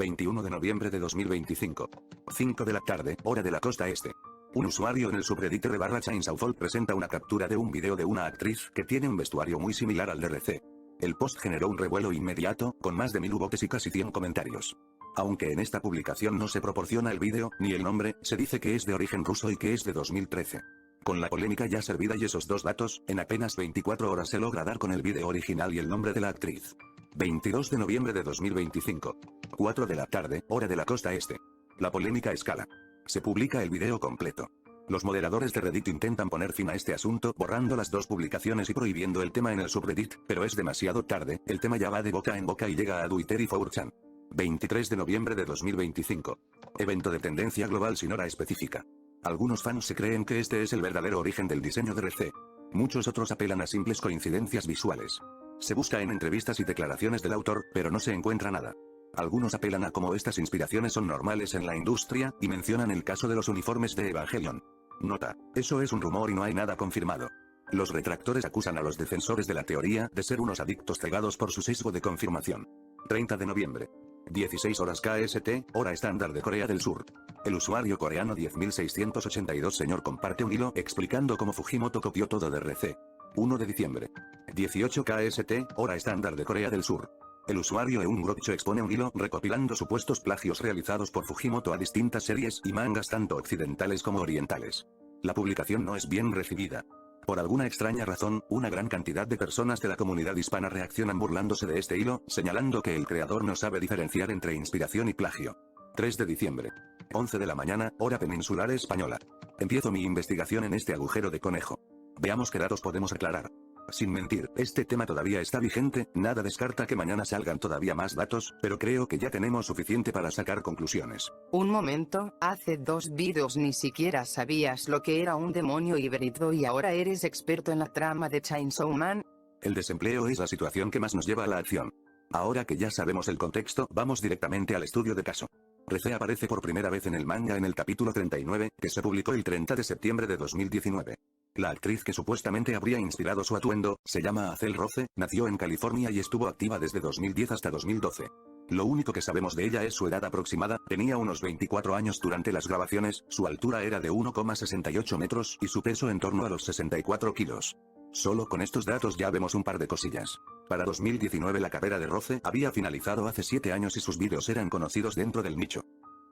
21 de noviembre de 2025. 5 de la tarde, hora de la costa este. Un usuario en el subreddit r/Chainsawfall presenta una captura de un video de una actriz que tiene un vestuario muy similar al de RC. El post generó un revuelo inmediato, con más de 1000 votos y casi 100 comentarios. Aunque en esta publicación no se proporciona el vídeo, ni el nombre, se dice que es de origen ruso y que es de 2013. Con la polémica ya servida y esos dos datos, en apenas 24 horas se logra dar con el vídeo original y el nombre de la actriz. 22 de noviembre de 2025. 4 de la tarde, hora de la costa este. La polémica escala. Se publica el video completo. Los moderadores de Reddit intentan poner fin a este asunto borrando las dos publicaciones y prohibiendo el tema en el subreddit, pero es demasiado tarde, el tema ya va de boca en boca y llega a Twitter y 4chan. 23 de noviembre de 2025. Evento de tendencia global sin hora específica. Algunos fans se creen que este es el verdadero origen del diseño de RC. Muchos otros apelan a simples coincidencias visuales. Se busca en entrevistas y declaraciones del autor, pero no se encuentra nada. Algunos apelan a cómo estas inspiraciones son normales en la industria, y mencionan el caso de los uniformes de Evangelion. Nota: eso es un rumor y no hay nada confirmado. Los retractores acusan a los defensores de la teoría de ser unos adictos cegados por su sesgo de confirmación. 30 de noviembre. 16 horas KST, hora estándar de Corea del Sur. El usuario coreano 10682 señor comparte un hilo explicando cómo Fujimoto copió todo de RC. 1 de diciembre. 18 KST, hora estándar de Corea del Sur. El usuario EunGrocho expone un hilo recopilando supuestos plagios realizados por Fujimoto a distintas series y mangas tanto occidentales como orientales. La publicación no es bien recibida. Por alguna extraña razón, una gran cantidad de personas de la comunidad hispana reaccionan burlándose de este hilo, señalando que el creador no sabe diferenciar entre inspiración y plagio. 3 de diciembre. 11 de la mañana, hora peninsular española. Empiezo mi investigación en este agujero de conejo. Veamos qué datos podemos aclarar. Sin mentir, este tema todavía está vigente, nada descarta que mañana salgan todavía más datos, pero creo que ya tenemos suficiente para sacar conclusiones. Un momento, hace 2 vídeos ni siquiera sabías lo que era un demonio híbrido y ahora eres experto en la trama de Chainsaw Man. El desempleo es la situación que más nos lleva a la acción. Ahora que ya sabemos el contexto, vamos directamente al estudio de caso. RC aparece por primera vez en el manga en el capítulo 39, que se publicó el 30 de septiembre de 2019. La actriz que supuestamente habría inspirado su atuendo, se llama Azel Roce, nació en California y estuvo activa desde 2010 hasta 2012. Lo único que sabemos de ella es su edad aproximada, tenía unos 24 años durante las grabaciones, su altura era de 1,68 metros y su peso en torno a los 64 kilos. Solo con estos datos ya vemos un par de cosillas. Para 2019 la carrera de Roce había finalizado hace 7 años y sus vídeos eran conocidos dentro del nicho.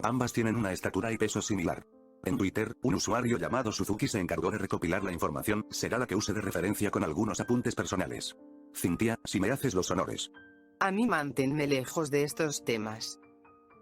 Ambas tienen una estatura y peso similar. En Twitter, un usuario llamado Suzuki se encargó de recopilar la información, será la que use de referencia con algunos apuntes personales. Cintia, si me haces los honores. A mí manténme lejos de estos temas.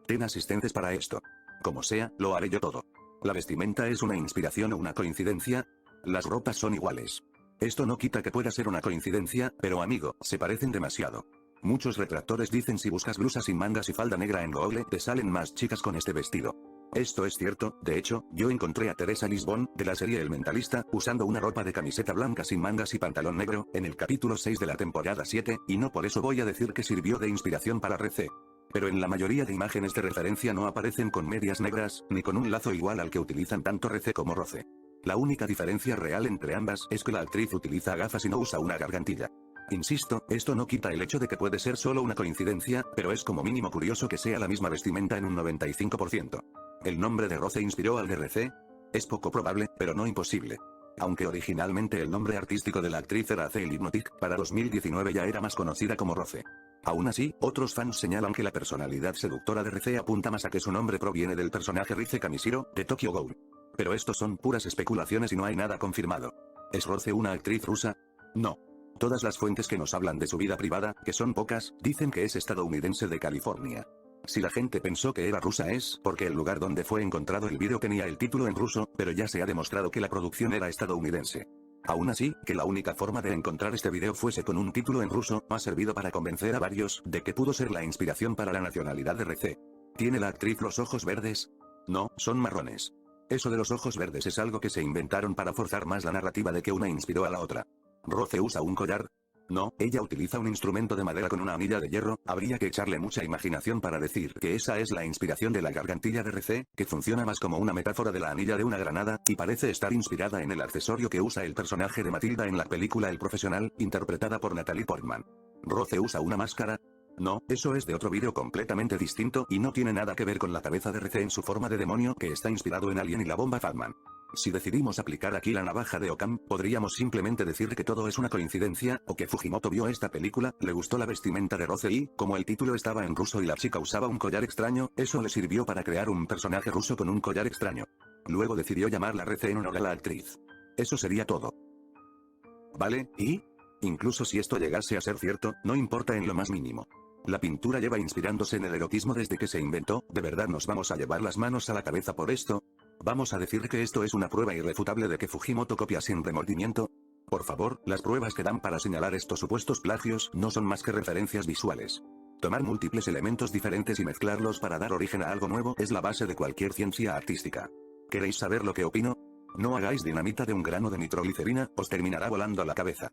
Ten asistentes para esto. Como sea, lo haré yo todo. ¿La vestimenta es una inspiración o una coincidencia? Las ropas son iguales. Esto no quita que pueda ser una coincidencia, pero amigo, se parecen demasiado. Muchos retractores dicen si buscas blusa sin mangas y falda negra en Google, te salen más chicas con este vestido. Esto es cierto, de hecho, yo encontré a Teresa Lisbon, de la serie El Mentalista, usando una ropa de camiseta blanca sin mangas y pantalón negro, en el capítulo 6 de la temporada 7, y no por eso voy a decir que sirvió de inspiración para RC. Pero en la mayoría de imágenes de referencia no aparecen con medias negras, ni con un lazo igual al que utilizan tanto RC como Roce. La única diferencia real entre ambas es que la actriz utiliza gafas y no usa una gargantilla. Insisto, esto no quita el hecho de que puede ser solo una coincidencia, pero es como mínimo curioso que sea la misma vestimenta en un 95%. ¿El nombre de Roce inspiró al de RC? Es poco probable, pero no imposible. Aunque originalmente el nombre artístico de la actriz era Azel Hypnotic, para 2019 ya era más conocida como Roce. Aún así, otros fans señalan que la personalidad seductora de RC apunta más a que su nombre proviene del personaje Rize Kamishiro, de Tokyo Ghoul. Pero estos son puras especulaciones y no hay nada confirmado. ¿Es Roce una actriz rusa? No. Todas las fuentes que nos hablan de su vida privada, que son pocas, dicen que es estadounidense de California. Si la gente pensó que era rusa es porque el lugar donde fue encontrado el vídeo tenía el título en ruso, pero ya se ha demostrado que la producción era estadounidense. Aún así, que la única forma de encontrar este vídeo fuese con un título en ruso, ha servido para convencer a varios de que pudo ser la inspiración para la nacionalidad de RC. ¿Tiene la actriz los ojos verdes? No, son marrones. Eso de los ojos verdes es algo que se inventaron para forzar más la narrativa de que una inspiró a la otra. ¿Roce usa un collar? No, ella utiliza un instrumento de madera con una anilla de hierro, habría que echarle mucha imaginación para decir que esa es la inspiración de la gargantilla de RC, que funciona más como una metáfora de la anilla de una granada, y parece estar inspirada en el accesorio que usa el personaje de Matilda en la película El Profesional, interpretada por Natalie Portman. ¿Roce usa una máscara? No, eso es de otro vídeo completamente distinto y no tiene nada que ver con la cabeza de RC en su forma de demonio que está inspirado en Alien y la bomba Fatman. Si decidimos aplicar aquí la navaja de Occam, podríamos simplemente decir que todo es una coincidencia, o que Fujimoto vio esta película, le gustó la vestimenta de Rose y, como el título estaba en ruso y la chica usaba un collar extraño, eso le sirvió para crear un personaje ruso con un collar extraño. Luego decidió llamarla RC en honor a la actriz. Eso sería todo. ¿Vale? ¿Y? Incluso si esto llegase a ser cierto, no importa en lo más mínimo. La pintura lleva inspirándose en el erotismo desde que se inventó, ¿de verdad nos vamos a llevar las manos a la cabeza por esto? ¿Vamos a decir que esto es una prueba irrefutable de que Fujimoto copia sin remordimiento? Por favor, las pruebas que dan para señalar estos supuestos plagios no son más que referencias visuales. Tomar múltiples elementos diferentes y mezclarlos para dar origen a algo nuevo es la base de cualquier ciencia artística. ¿Queréis saber lo que opino? No hagáis dinamita de un grano de nitroglicerina, os terminará volando la cabeza.